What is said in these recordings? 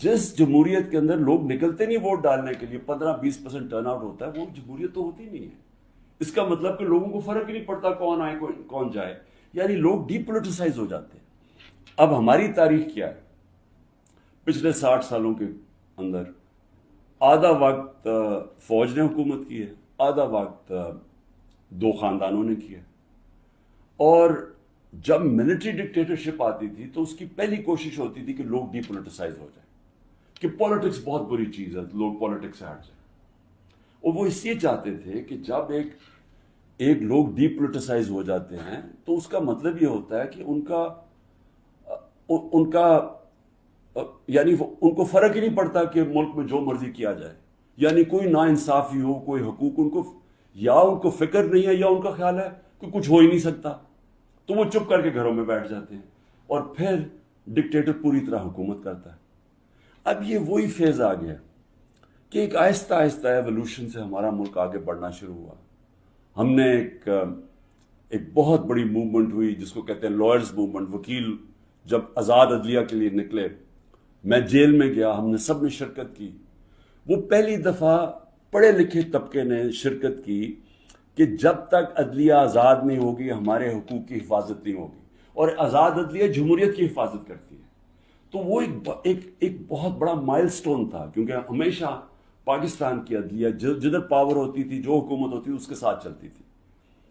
جس جمہوریت کے اندر لوگ نکلتے نہیں ووٹ ڈالنے کے لیے، 15-20% ٹرن آؤٹ ہوتا ہے، وہ جمہوریت تو ہوتی نہیں ہے. اس کا مطلب کہ لوگوں کو فرق ہی نہیں پڑتا کون آئے کون جائے، یعنی لوگ ڈی پولیٹیسائز ہو جاتے ہیں. اب ہماری تاریخ کیا ہے؟ پچھلے 60 سالوں کے اندر آدھا وقت فوج نے حکومت کی ہے، آدھا وقت دو خاندانوں نے کیا. اور جب ملٹری ڈکٹیٹرشپ آتی تھی تو اس کی پہلی کوشش ہوتی تھی کہ لوگ ڈی پولیٹیسائز ہو جائیں، کہ پالیٹکس بہت بری چیز ہے، لوگ پالیٹکس سے ہٹ جائیں. اور وہ اس لیے چاہتے تھے کہ جب ایک لوگ ڈی پولیٹیسائز ہو جاتے ہیں تو اس کا مطلب یہ ہوتا ہے کہ ان کا یعنی ان کو فرق ہی نہیں پڑتا کہ ملک میں جو مرضی کیا جائے، یعنی کوئی نا انصافی ہو، کوئی حقوق ان کو فکر نہیں ہے، یا ان کا خیال ہے کہ کچھ ہو ہی نہیں سکتا، تو وہ چپ کر کے گھروں میں بیٹھ جاتے ہیں اور پھر ڈکٹیٹر پوری طرح حکومت کرتا ہے. اب یہ وہی فیز آ گیا کہ ایک آہستہ آہستہ ایوولوشن سے ہمارا ملک آگے بڑھنا شروع ہوا. ہم نے ایک بہت بڑی موومنٹ ہوئی جس کو کہتے ہیں لائرز موومنٹ. وکیل جب آزاد عدلیہ کے لیے نکلے، میں جیل میں گیا، ہم نے سب نے شرکت کی. وہ پہلی دفعہ پڑھے لکھے طبقے نے شرکت کی کہ جب تک عدلیہ آزاد نہیں ہوگی ہمارے حقوق کی حفاظت نہیں ہوگی، اور آزاد عدلیہ جمہوریت کی حفاظت کرتی ہے. تو وہ ایک بہت بڑا مائل سٹون تھا، کیونکہ ہمیشہ پاکستان کی عدلیہ جدھر پاور ہوتی تھی، جو حکومت ہوتی تھی اس کے ساتھ چلتی تھی،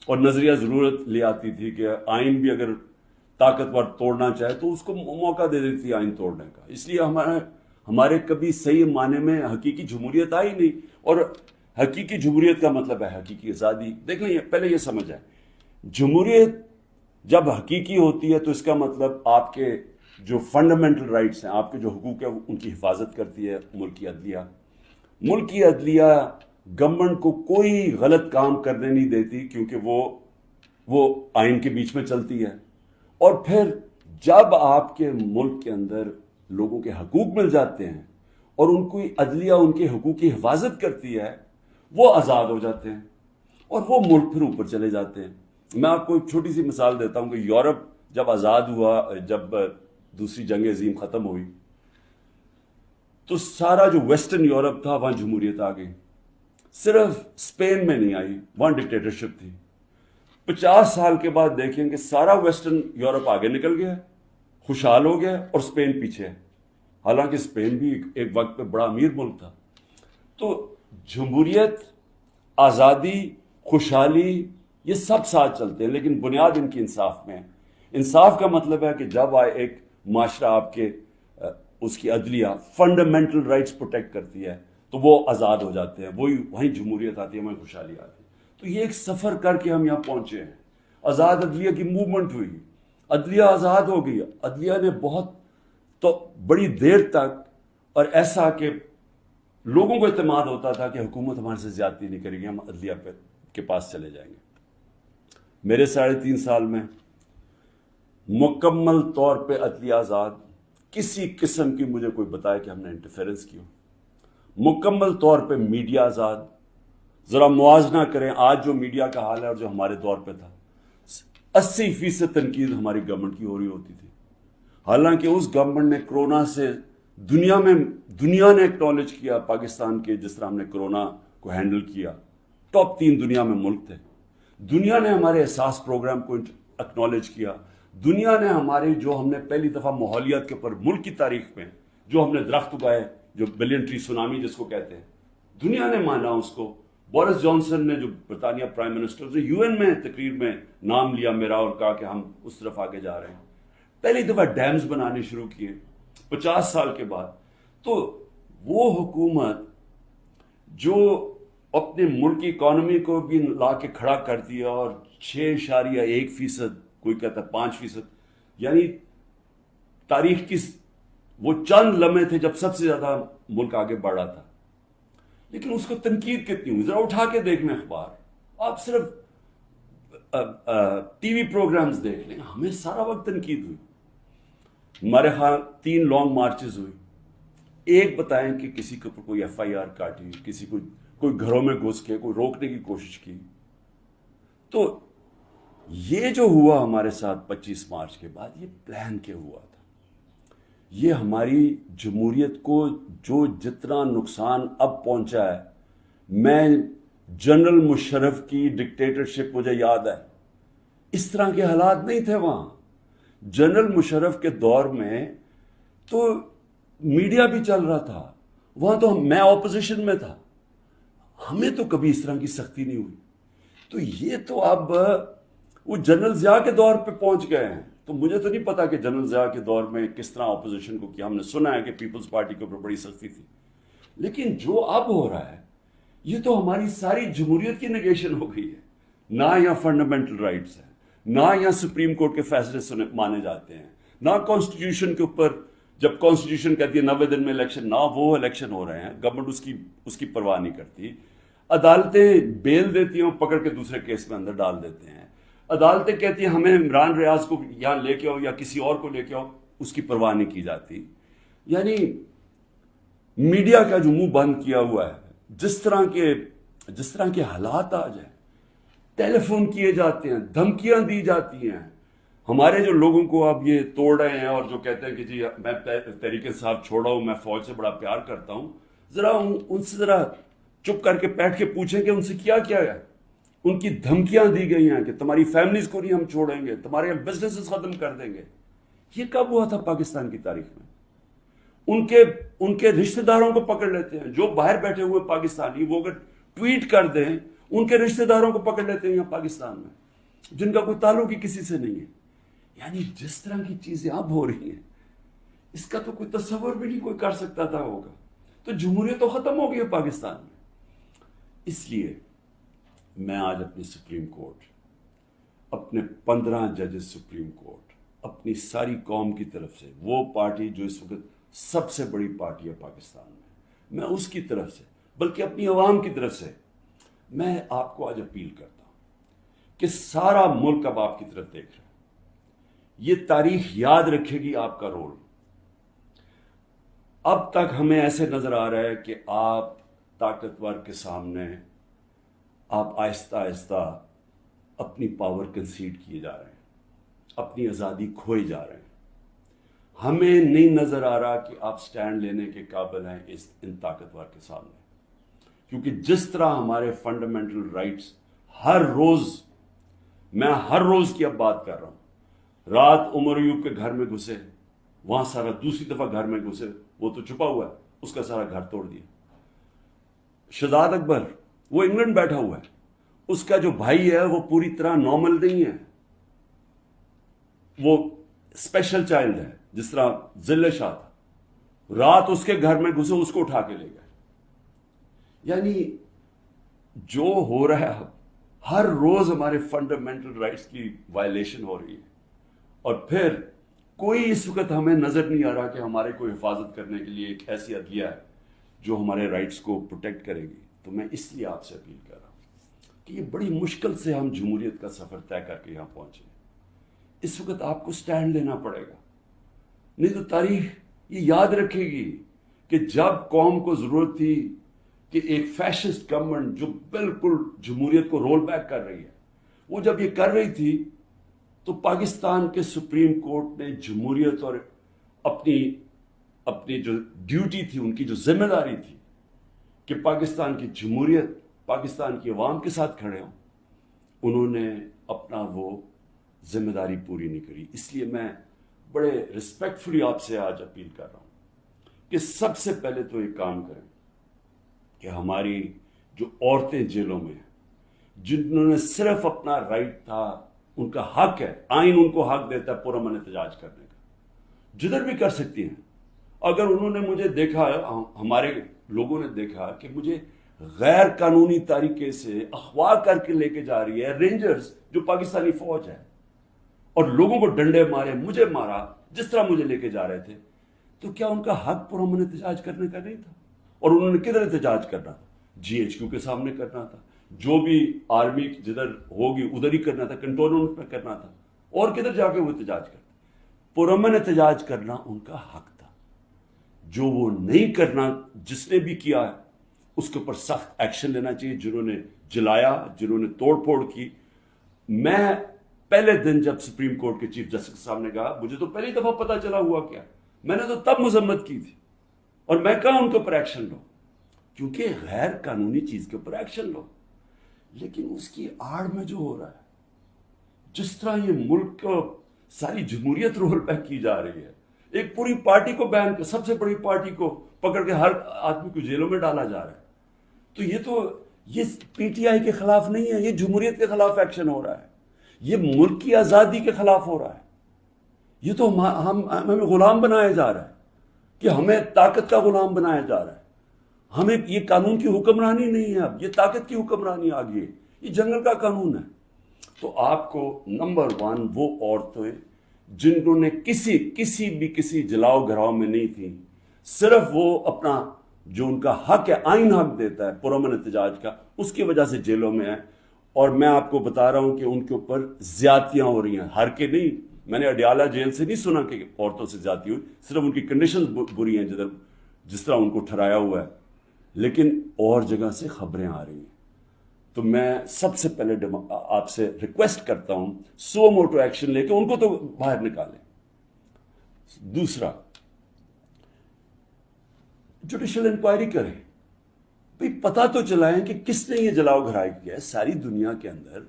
اور نظریہ ضرورت لے آتی تھی کہ آئین بھی اگر طاقتور توڑنا چاہے تو اس کو موقع دے دیتی تھی آئین توڑنے کا. اس لیے ہمارے کبھی صحیح معنی میں حقیقی جمہوریت آئی نہیں. اور حقیقی جمہوریت کا مطلب ہے حقیقی آزادی. دیکھ لیں، پہلے یہ سمجھ آئے، جمہوریت جب حقیقی ہوتی ہے تو اس کا مطلب آپ کے جو فنڈامنٹل رائٹس ہیں، آپ کے جو حقوق ہیں، ان کی حفاظت کرتی ہے ملک کی عدلیہ. ملک کی عدلیہ گورنمنٹ کو کوئی غلط کام کرنے نہیں دیتی، کیونکہ وہ آئین کے بیچ میں چلتی ہے. اور پھر جب آپ کے ملک کے اندر لوگوں کے حقوق مل جاتے ہیں اور ان کی عدلیہ ان کے حقوق کی حفاظت کرتی ہے، وہ آزاد ہو جاتے ہیں اور وہ ملک پھر اوپر چلے جاتے ہیں. میں آپ کو ایک چھوٹی سی مثال دیتا ہوں کہ یورپ جب آزاد ہوا، جب دوسری جنگ عظیم ختم ہوئی، تو سارا جو ویسٹرن یورپ تھا وہاں جمہوریت آ گئی. صرف اسپین میں نہیں آئی، وہاں ڈکٹیٹرشپ تھی. 50 سال کے بعد دیکھیں کہ سارا ویسٹرن یورپ آگے نکل گیا، خوشحال ہو گیا، اور اسپین پیچھے ہے، حالانکہ اسپین بھی ایک وقت پہ بڑا امیر ملک تھا. تو جمہوریت، آزادی، خوشحالی، یہ سب ساتھ چلتے ہیں، لیکن بنیاد ان کی انصاف میں ہے. انصاف کا مطلب ہے کہ جب ایک معاشرہ آپ کے اس کی عدلیہ فنڈامنٹل رائٹس پروٹیکٹ کرتی ہے تو وہ آزاد ہو جاتے ہیں، وہیں جمہوریت آتی ہے، وہیں خوشحالی آتی ہے. تو یہ ایک سفر کر کے ہم یہاں پہنچے ہیں. آزاد عدلیہ کی موومنٹ ہوئی، عدلیہ آزاد ہو گئی. عدلیہ نے بہت تو بڑی دیر تک، اور ایسا کہ لوگوں کو اعتماد ہوتا تھا کہ حکومت ہمارے سے زیادتی نہیں کرے گی، ہم عدلیہ کے پاس چلے جائیں گے. میرے 3.5 سال میں مکمل طور پہ عدلیہ آزاد، کسی قسم کی مجھے کوئی بتائے کہ ہم نے انٹرفیرنس کی ہو. مکمل طور پہ میڈیا آزاد. ذرا موازنہ کریں آج جو میڈیا کا حال ہے اور جو ہمارے دور پہ تھا. 80% تنقید ہماری گورنمنٹ کی ہو رہی ہوتی تھی، حالانکہ اس گورنمنٹ نے کرونا سے دنیا نے ایکنالج کیا پاکستان کے، جس طرح ہم نے کرونا کو ہینڈل کیا. ٹاپ 3 دنیا میں ملک تھے. دنیا نے ہمارے احساس پروگرام کو ایکنالج کیا. دنیا نے ہمارے جو ہم نے پہلی دفعہ ماحولیات کے اوپر ملک کی تاریخ میں جو ہم نے درخت اگائے، جو بلین ٹری سونامی جس کو کہتے ہیں، دنیا نے مانا اس کو. بورس جانسن نے، جو برطانیہ پرائم منسٹر، جو یو این میں تقریر میں نام لیا میرا اور کہا کہ ہم اس طرف آگے جا رہے ہیں. پہلی دفعہ ڈیمز بنانے شروع کیے 50 سال کے بعد. تو وہ حکومت جو اپنے ملک کی اکانومی کو بھی لا کے کھڑا کرتی ہے، اور 6.1%، کوئی کہتا ہے 5%، یعنی تاریخ کی وہ چند لمحے تھے جب سب سے زیادہ ملک آگے بڑھ رہا تھا. لیکن اس کو تنقید کتنی ہوئی؟ ذرا اٹھا کے دیکھ لیں اخبار، آپ صرف ٹی وی پروگرامز دیکھ لیں، ہمیں سارا وقت تنقید ہوئی. ہمارے ہاں 3 لانگ مارچز ہوئی. ایک بتائیں کہ کسی کے اوپر کوئی ایف آئی آر کاٹی، کسی کو کوئی گھروں میں گھس کے کوئی روکنے کی کوشش کی. تو یہ جو ہوا ہمارے ساتھ 25 مارچ کے بعد، یہ پلان کے ہوا تھا. یہ ہماری جمہوریت کو جو جتنا نقصان اب پہنچا ہے، میں جنرل مشرف کی ڈکٹیٹرشپ مجھے یاد ہے، اس طرح کے حالات نہیں تھے وہاں. جنرل مشرف کے دور میں تو میڈیا بھی چل رہا تھا، وہاں تو میں اپوزیشن میں تھا، ہمیں تو کبھی اس طرح کی سختی نہیں ہوئی. تو یہ تو اب وہ جنرل ضیاء کے دور پہ پہنچ گئے ہیں. تو مجھے تو نہیں پتا کہ جنرل ضیاء کے دور میں کس طرح اپوزیشن کو کیا. ہم نے سنا ہے کہ پیپلز پارٹی کے اوپر بڑی سختی تھی، لیکن جو اب ہو رہا ہے یہ تو ہماری ساری جمہوریت کی نگیشن ہو گئی ہے. نہ یہاں فنڈامنٹل رائٹس ہیں، نہ یہاں سپریم کورٹ کے فیصلے مانے جاتے ہیں، نہ کانسٹیٹیوشن کے اوپر جب کانسٹیٹیوشن کہتی ہے 90 دن میں الیکشن، نہ وہ الیکشن ہو رہے ہیں. گورنمنٹ اس کی پرواہ نہیں کرتی. عدالتیں بیل دیتی ہیں، پکڑ کے دوسرے کیس میں اندر ڈال دیتے ہیں. عدالتیں کہتی ہیں ہمیں عمران ریاض کو یہاں لے کے آؤ یا کسی اور کو لے کے آؤ، اس کی پرواہ نہیں کی جاتی. یعنی میڈیا کا جو منہ بند کیا ہوا ہے، جس طرح کے حالات آ جائیں، ٹیلی فون کیے جاتے ہیں، دھمکیاں دی جاتی ہیں. ہمارے جو لوگوں کو اب یہ توڑ رہے ہیں اور جو کہتے ہیں کہ جی میں تحریک انصاف چھوڑا ہوں، میں فوج سے بڑا پیار کرتا ہوں، ذرا ان سے ذرا چپ کر کے بیٹھ کے پوچھیں کہ ان سے کیا کیا ہے. ان کی دھمکیاں دی گئی ہیں کہ تمہاری فیملیز کو نہیں ہم چھوڑیں گے، تمہارے بزنسز ختم کر دیں گے. یہ کب ہوا تھا پاکستان کی تاریخ میں؟ ان کے رشتہ داروں کو پکڑ لیتے ہیں، جو باہر بیٹھے ہوئے پاکستانی، وہ اگر ٹویٹ کر دیں ان کے رشتہ داروں کو پکڑ لیتے ہیں یہاں پاکستان میں، جن کا کوئی تعلق ہی کسی سے نہیں ہے. یعنی جس طرح کی چیزیں اب ہو رہی ہیں، اس کا تو کوئی تصور بھی نہیں کوئی کر سکتا تھا ہوگا. تو جمہوریت تو ختم ہو گئی ہے پاکستان میں. اس لیے میں آج اپنی سپریم کورٹ، اپنے 15 ججز سپریم کورٹ، اپنی ساری قوم کی طرف سے، وہ پارٹی جو اس وقت سب سے بڑی پارٹی ہے پاکستان میں اس کی طرف سے، بلکہ اپنی عوام کی طرف سے میں آپ کو آج اپیل کرتا ہوں کہ سارا ملک اب آپ کی طرف دیکھ رہا ہے. یہ تاریخ یاد رکھے گی آپ کا رول. اب تک ہمیں ایسے نظر آ رہا ہے کہ آپ طاقتور کے سامنے آپ آہستہ آہستہ اپنی پاور کنسیڈ کیے جا رہے ہیں، اپنی آزادی کھوئے جا رہے ہیں. ہمیں نہیں نظر آ رہا کہ آپ سٹینڈ لینے کے قابل ہیں ان طاقتور کے سامنے. کیونکہ جس طرح ہمارے فنڈامنٹل رائٹس میں ہر روز کی اب بات کر رہا ہوں. رات عمر ایوب کے گھر میں گھسے، وہاں سارا دوسری دفعہ گھر میں گھسے، وہ تو چھپا ہوا ہے، اس کا سارا گھر توڑ دیا. شہزاد اکبر وہ انگلینڈ بیٹھا ہوا ہے، اس کا جو بھائی ہے وہ پوری طرح نارمل نہیں ہے، وہ اسپیشل چائلڈ ہے، جس طرح ذل شاہ تھا. رات اس کے گھر میں گھسے، اس کو اٹھا کے لے گئے. یعنی جو ہو رہا ہے ہر روز ہمارے فنڈامنٹل رائٹس کی وائلیشن ہو رہی ہے. اور پھر کوئی اس وقت ہمیں نظر نہیں آ رہا کہ ہمارے کو حفاظت کرنے کے لیے ایک ایسی عدلیہ ہے جو ہمارے رائٹس کو پروٹیکٹ کرے گی. تو میں اس لیے آپ سے اپیل کر رہا ہوں کہ یہ بڑی مشکل سے ہم جمہوریت کا سفر طے کر کے یہاں پہنچے. اس وقت آپ کو سٹینڈ لینا پڑے گا، نہیں تو تاریخ یہ یاد رکھے گی کہ جب قوم کو ضرورت تھی کہ ایک فیشسٹ گورنمنٹ جو بالکل جمہوریت کو رول بیک کر رہی ہے، وہ جب یہ کر رہی تھی تو پاکستان کے سپریم کورٹ نے جمہوریت اور اپنی جو ڈیوٹی تھی، ان کی جو ذمہ داری تھی کہ پاکستان کی جمہوریت پاکستان کی عوام کے ساتھ کھڑے ہوں، انہوں نے اپنا وہ ذمہ داری پوری نہیں کری. اس لیے میں بڑے ریسپیکٹفلی آپ سے آج اپیل کر رہا ہوں کہ سب سے پہلے تو ایک کام کریں کہ ہماری جو عورتیں جیلوں میں ہیں، جنہوں نے صرف اپنا رائٹ تھا، ان کا حق ہے، آئین ان کو حق دیتا ہے پرامن احتجاج کرنے کا، جدھر بھی کر سکتی ہیں. اگر انہوں نے مجھے دیکھا، ہمارے لوگوں نے دیکھا کہ مجھے غیر قانونی طریقے سے اغوا کر کے لے کے جا رہی ہے رینجرز جو پاکستانی فوج ہے، اور لوگوں کو ڈنڈے مارے، مجھے مارا جس طرح مجھے لے کے جا رہے تھے، تو کیا ان کا حق پرامن احتجاج کرنے کا نہیں تھا؟ اور انہوں نے کدھر احتجاج کرنا تھا؟ GHQ کے سامنے کرنا تھا، جو بھی آرمی جدھر ہوگی ادھر ہی کرنا تھا، کنٹونمنٹ میں کرنا تھا، اور کدھر جا کے وہ احتجاج کرتے؟ پرامن احتجاج کرنا ان کا حق تھا. جو وہ نہیں کرنا، جس نے بھی کیا ہے اس کے اوپر سخت ایکشن لینا چاہیے. جنہوں نے جلایا، جنہوں نے توڑ پھوڑ کی. میں پہلے دن جب سپریم کورٹ کے چیف جسٹس کے سامنے گیا، مجھے تو پہلی دفعہ پتا چلا ہوا کیا میں نے تو تب مذمت کی تھی، اور میں کہا ان کے اوپر ایکشن لو، کیونکہ غیر قانونی چیز کے اوپر ایکشن لو. لیکن اس کی آڑ میں جو ہو رہا ہے، جس طرح یہ ملک کو ساری جمہوریت رول بیک کی جا رہی ہے، ایک پوری پارٹی کو بین کر، سب سے بڑی پارٹی کو پکڑ کے ہر آدمی کو جیلوں میں ڈالا جا رہا ہے. تو یہ پی ٹی آئی کے خلاف نہیں ہے، یہ جمہوریت کے خلاف ایکشن ہو رہا ہے، یہ ملک کی آزادی کے خلاف ہو رہا ہے. یہ تو ہمیں غلام بنایا جا رہا ہے، کہ ہمیں طاقت کا غلام بنایا جا رہا ہے. ہمیں یہ قانون کی حکمرانی نہیں ہے، اب یہ طاقت کی حکمرانی آ گئی ہے، یہ جنگل کا قانون ہے. تو آپ کو نمبر 1 وہ عورتیں جنہوں نے کسی جلاؤ گھراؤ میں نہیں تھیں، صرف وہ اپنا جو ان کا حق ہے، آئین حق دیتا ہے پرامن احتجاج کا، اس کی وجہ سے جیلوں میں ہیں. اور میں آپ کو بتا رہا ہوں کہ ان کے اوپر زیادتیاں ہو رہی ہیں، ہر کے نہیں. میں نے اڈیالہ جیل سے نہیں سنا کہ عورتوں سے زیادتی ہوئی، صرف ان کی کنڈیشنز بری ہیں جس طرح ان کو ٹھہرایا ہوا ہے، لیکن اور جگہ سے خبریں آ رہی ہیں. تو میں سب سے پہلے آپ سے ریکویسٹ کرتا ہوں، سو موٹو ایکشن لے کے ان کو تو باہر نکالیں. دوسرا، جوڈیشل انکوائری کریں، بھئی پتہ تو چلائیں کہ کس نے یہ جلاؤ گھرائی کیا ہے. ساری دنیا کے اندر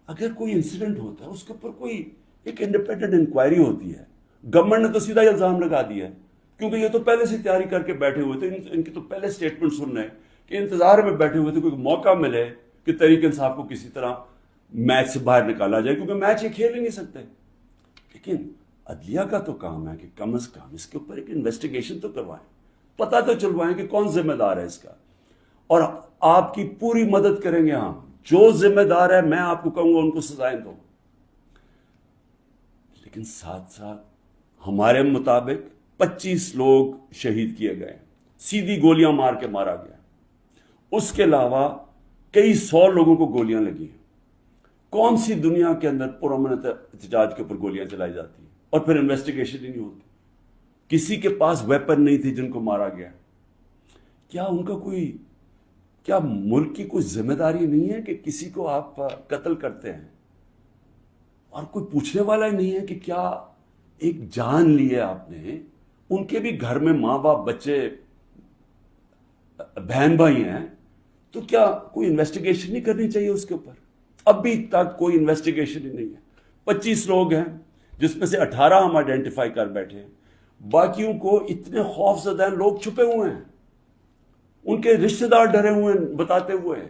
اگر کوئی انسیڈنٹ ہوتا ہے، اس کے اوپر کوئی ایک انڈیپینڈنٹ انکوائری ہوتی ہے. گورنمنٹ نے تو سیدھا الزام لگا دیا ہے، کیونکہ یہ تو پہلے سے تیاری کر کے بیٹھے ہوئے تھے. ان کی تو پہلے سٹیٹمنٹ سن رہے ہیں کہ انتظار میں بیٹھے ہوئے تھے کوئی موقع ملے کہ تحریک انصاف کو کسی طرح میچ سے باہر نکالا جائے، کیونکہ میچ یہ کھیل ہی نہیں سکتے. لیکن عدلیہ کا تو کام ہے کہ کم از کم اس کے اوپر ایک انویسٹیگیشن تو کروائیں، پتہ تو چلوائیں کہ کون ذمہ دار ہے اس کا. اور آپ کی پوری مدد کریں گے ہم، جو ذمہ دار ہے میں آپ کو کہوں گا ان کو سزائیں دو. لیکن ساتھ ساتھ ہمارے مطابق 25 لوگ شہید کیے گئے، سیدھی گولیاں مار کے مارا گیا. اس کے علاوہ کئی 100 لوگوں کو گولیاں لگی ہیں. کون سی دنیا کے اندر پرامن احتجاج کے اوپر گولیاں چلائی جاتی ہیں اور پھر انویسٹیگیشن ہی نہیں ہوتی؟ کسی کے پاس ویپن نہیں تھی جن کو مارا گیا. کیا ان کا کیا ملک کی کوئی ذمہ داری نہیں ہے کہ کسی کو آپ قتل کرتے ہیں اور کوئی پوچھنے والا ہی نہیں ہے کہ کیا ایک جان لی ہے آپ نے؟ ان کے بھی گھر میں ماں باپ، بچے، بہن بھائی ہیں، تو کیا کوئی انویسٹیگیشن نہیں کرنی چاہیے اس کے اوپر؟ ابھی تک کوئی انویسٹیگیشن ہی نہیں ہے. 25 لوگ ہیں جس میں سے 18 ہم آئیڈینٹیفائی کر بیٹھے ہیں، باقیوں کو اتنے خوف زدہ ہیں، لوگ چھپے ہوئے ہیں، ان کے رشتہ دار ڈرے ہوئے ہیں بتاتے ہوئے ہیں.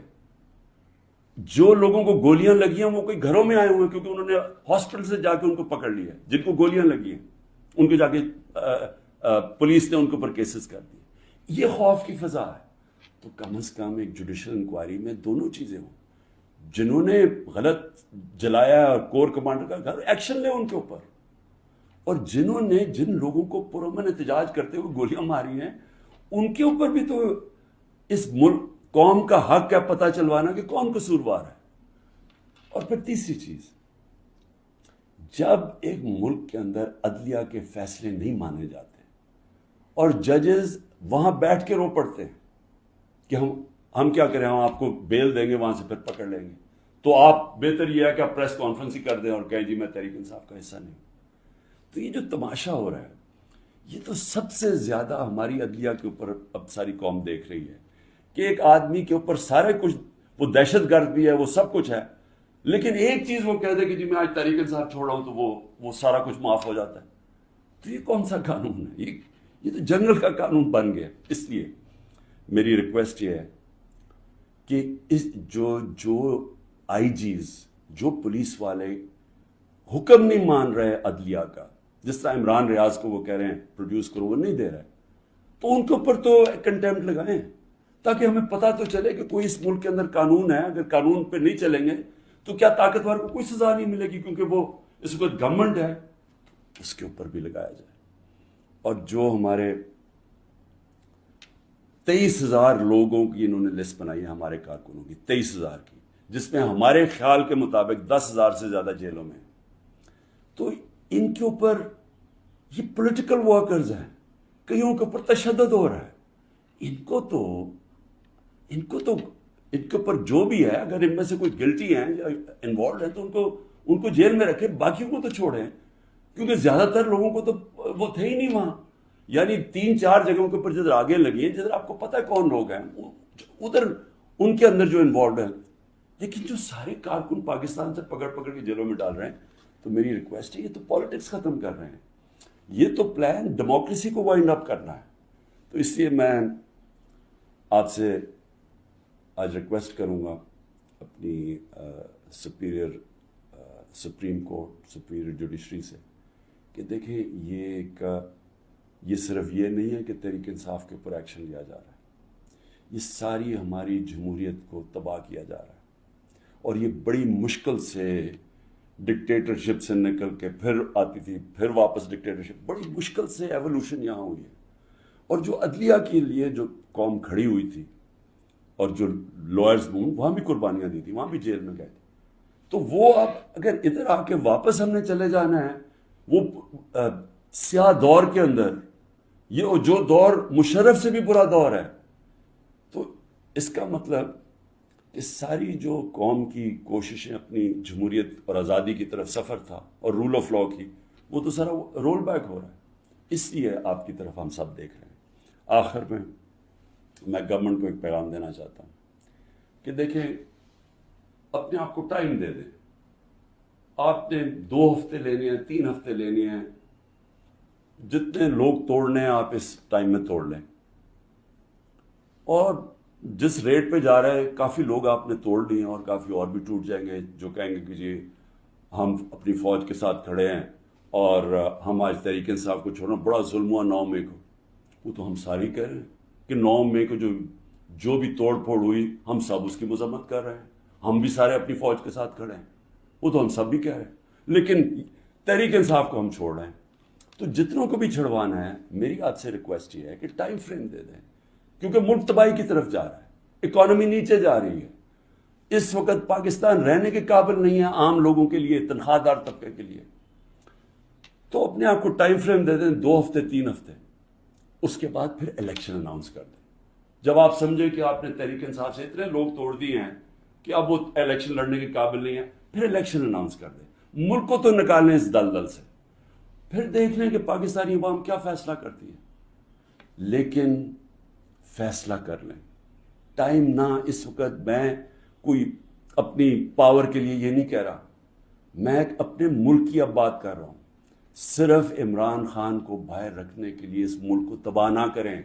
جو لوگوں کو گولیاں لگی ہیں وہ کوئی گھروں میں آئے ہوئے ہیں، کیونکہ انہوں نے ہاسپٹل سے جا کے ان کو پکڑ لیا. جن کو گولیاں لگی ہیں ان کو جا کے پولیس نے ان کے اوپر کیسز کر دیے. یہ خوف کی فضا ہے. تو کم از کم ایک جوڈیشل انکوائری میں دونوں چیزیں ہوں. جنہوں نے غلط جلایا کور کمانڈر کا گھر، ایکشن لے ان کے اوپر. اور جنہوں نے جن لوگوں کو پرامن احتجاج کرتے ہوئے گولیاں ماری ہیں، ان کے اوپر بھی تو اس ملک قوم کا حق ہے پتہ چلوانا کہ کون قصوروار ہے. اور پھر تیسری چیز، جب ایک ملک کے اندر عدلیہ کے فیصلے نہیں مانے جاتے اور ججز وہاں بیٹھ کے رو پڑتے ہیں کہ ہم کیا کریں، ہم آپ کو بیل دیں گے، وہاں سے پھر پکڑ لیں گے، تو آپ بہتر یہ ہے کہ آپ پریس کانفرنس ہی کر دیں اور کہیں جی میں تحریک انصاف کا حصہ نہیں. تو یہ جو تماشا ہو رہا ہے، یہ تو سب سے زیادہ ہماری عدلیہ کے اوپر اب ساری قوم دیکھ رہی ہے کہ ایک آدمی کے اوپر سارے کچھ، وہ دہشت گرد بھی ہے، وہ سب کچھ ہے، لیکن ایک چیز وہ کہہ دے کہ جی میں آج تحریک انصاف چھوڑ رہا ہوں تو وہ سارا کچھ معاف ہو جاتا ہے. تو یہ کون سا قانون ہے؟ یہ تو جنگل کا قانون بن گیا. اس لیے میری ریکویسٹ یہ ہے کہ جو آئی جیز، جو پولیس والے حکم نہیں مان رہے عدلیہ کا، جس طرح عمران ریاض کو وہ کہہ رہے ہیں پروڈیوس کرو، وہ نہیں دے رہے، تو ان کے اوپر تو کنٹیمپٹ لگائیں تاکہ ہمیں پتہ تو چلے کہ کوئی اس ملک کے اندر قانون ہے. اگر قانون پہ نہیں چلیں گے تو کیا طاقتور کو کوئی سزا نہیں ملے گی، کیونکہ وہ اس وقت گورنمنٹ ہے. اس کے اوپر بھی لگایا جائے. اور جو ہمارے 23,000 لوگوں کی انہوں نے لسٹ بنائی ہے ہمارے کارکنوں کی، 23,000 کی، جس میں ہمارے خیال کے مطابق 10,000 سے زیادہ جیلوں میں. تو ان کے اوپر یہ پولیٹیکل ورکرز ہیں، کئیوں کے اوپر تشدد ہو رہا ہے. ان کے اوپر جو بھی ہے، اگر ان میں سے کوئی گلٹی ہیں یا انوالوڈ ہیں تو ان کو جیل میں رکھے، باقیوں کو تو چھوڑیں، کیونکہ زیادہ تر لوگوں کو تو وہ تھے ہی نہیں وہاں. یعنی 3-4 جگہوں کے اوپر جدھر آگے لگی ہیں، جدھر آپ کو پتہ ہے کون لوگ ہیں ادھر ان کے اندر جو انوالوڈ ہیں. لیکن جو سارے کارکن پاکستان سے پکڑ پکڑ کے جیلوں میں ڈال رہے ہیں، تو میری ریکویسٹ ہے، یہ تو پالیٹکس ختم کر رہے ہیں، یہ تو پلان ڈیموکریسی کو وائنڈ اپ کرنا ہے. تو اس لیے میں آپ سے آج ریکویسٹ کروں گا اپنی سپریم کورٹ، سپیریئر جوڈیشری سے، کہ دیکھیں یہ صرف یہ نہیں ہے کہ تحریک انصاف کے اوپر ایکشن لیا جا رہا ہے، یہ ساری ہماری جمہوریت کو تباہ کیا جا رہا ہے. اور یہ بڑی مشکل سے ڈکٹیٹرشپ سے نکل کے پھر آتی تھی، پھر واپس ڈکٹیٹرشپ، بڑی مشکل سے ایوولوشن یہاں ہوئی ہے. اور جو عدلیہ کے لیے جو قوم کھڑی ہوئی تھی اور جو لائرز وہاں بھی قربانیاں دی تھی، وہاں بھی جیل میں گئے تھے. تو وہ اب اگر ادھر آ کے واپس ہم نے چلے جانا ہے وہ سیاہ دور کے اندر، یہ جو دور مشرف سے بھی برا دور ہے، تو اس کا مطلب کہ ساری جو قوم کی کوششیں اپنی جمہوریت اور آزادی کی طرف سفر تھا اور رول آف لا کی، وہ تو سارا رول بیک ہو رہا ہے. اس لیے آپ کی طرف ہم سب دیکھ رہے ہیں. آخر میں گورنمنٹ کو ایک پیغام دینا چاہتا ہوں کہ دیکھیں، اپنے آپ کو ٹائم دے دیں. آپ نے 2 ہفتے لینے ہیں، 3 ہفتے لینے ہیں، جتنے لوگ توڑنے ہیں آپ اس ٹائم میں توڑ لیں. اور جس ریٹ پہ جا رہے ہیں، کافی لوگ آپ نے توڑ لیے ہیں اور کافی اور بھی ٹوٹ جائیں گے جو کہیں گے کہ جی ہم اپنی فوج کے ساتھ کھڑے ہیں اور ہم آج تحریک انصاف کو چھوڑنا، بڑا ظلم ہوا 9 مئی کو. وہ تو ہم ساری کہہ رہے ہیں کہ 9 مئی کو جو بھی توڑ پھوڑ ہوئی، ہم سب اس کی مذمت کر رہے ہیں، ہم بھی سارے اپنی فوج کے ساتھ کھڑے ہیں، وہ تو ہم سب بھی کہہ رہے ہیں. لیکن تحریک انصاف کو ہم چھوڑ رہے ہیں. تو جتنوں کو بھی چھڑوانا ہے، میری آپ سے ریکویسٹ یہ ہے کہ ٹائم فریم دے دیں، کیونکہ ملک تباہی کی طرف جا رہا ہے، اکانومی نیچے جا رہی ہے. اس وقت پاکستان رہنے کے قابل نہیں ہے عام لوگوں کے لیے، تنخواہ دار طبقے کے لیے. تو اپنے آپ کو ٹائم فریم دے دیں، 2 ہفتے 3 ہفتے، اس کے بعد پھر الیکشن اناؤنس کر دیں. جب آپ سمجھیں کہ آپ نے تحریک انصاف سے اتنے لوگ توڑ دیے ہیں کہ اب وہ الیکشن لڑنے کے قابل نہیں ہے، پھر الیکشن اناؤنس کر دیں. ملک کو تو نکالیں اس دلدل سے، پھر دیکھ لیں کہ پاکستانی عوام کیا فیصلہ کرتی ہے. لیکن فیصلہ کر لیں، ٹائم نہ. اس وقت میں کوئی اپنی پاور کے لیے یہ نہیں کہہ رہا، میں اپنے ملک کی اب بات کر رہا ہوں. صرف عمران خان کو باہر رکھنے کے لیے اس ملک کو تباہ نہ کریں.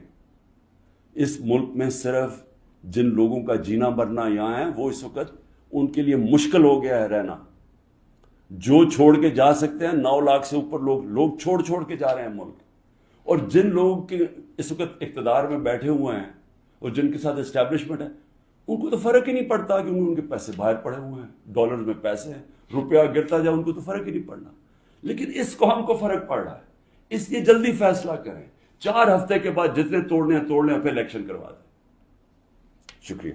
اس ملک میں صرف جن لوگوں کا جینا مرنا یہاں ہے، وہ اس وقت ان کے لیے مشکل ہو گیا ہے رہنا. جو چھوڑ کے جا سکتے ہیں، 9 لاکھ سے اوپر لوگ چھوڑ کے جا رہے ہیں ملک. اور جن لوگوں کے اس وقت اقتدار میں بیٹھے ہوئے ہیں اور جن کے ساتھ اسٹیبلشمنٹ ہے، ان کو تو فرق ہی نہیں پڑتا کہ ان کے پیسے باہر پڑے ہوئے ہیں، ڈالر میں پیسے ہیں، روپیہ گرتا جائے ان کو تو فرق ہی نہیں پڑنا. لیکن اس قوم کو فرق پڑ رہا ہے. اس لیے جلدی فیصلہ کریں. 4 ہفتے کے بعد جتنے توڑنے ہیں توڑ لیں، پھر الیکشن کروا دیں. شکریہ.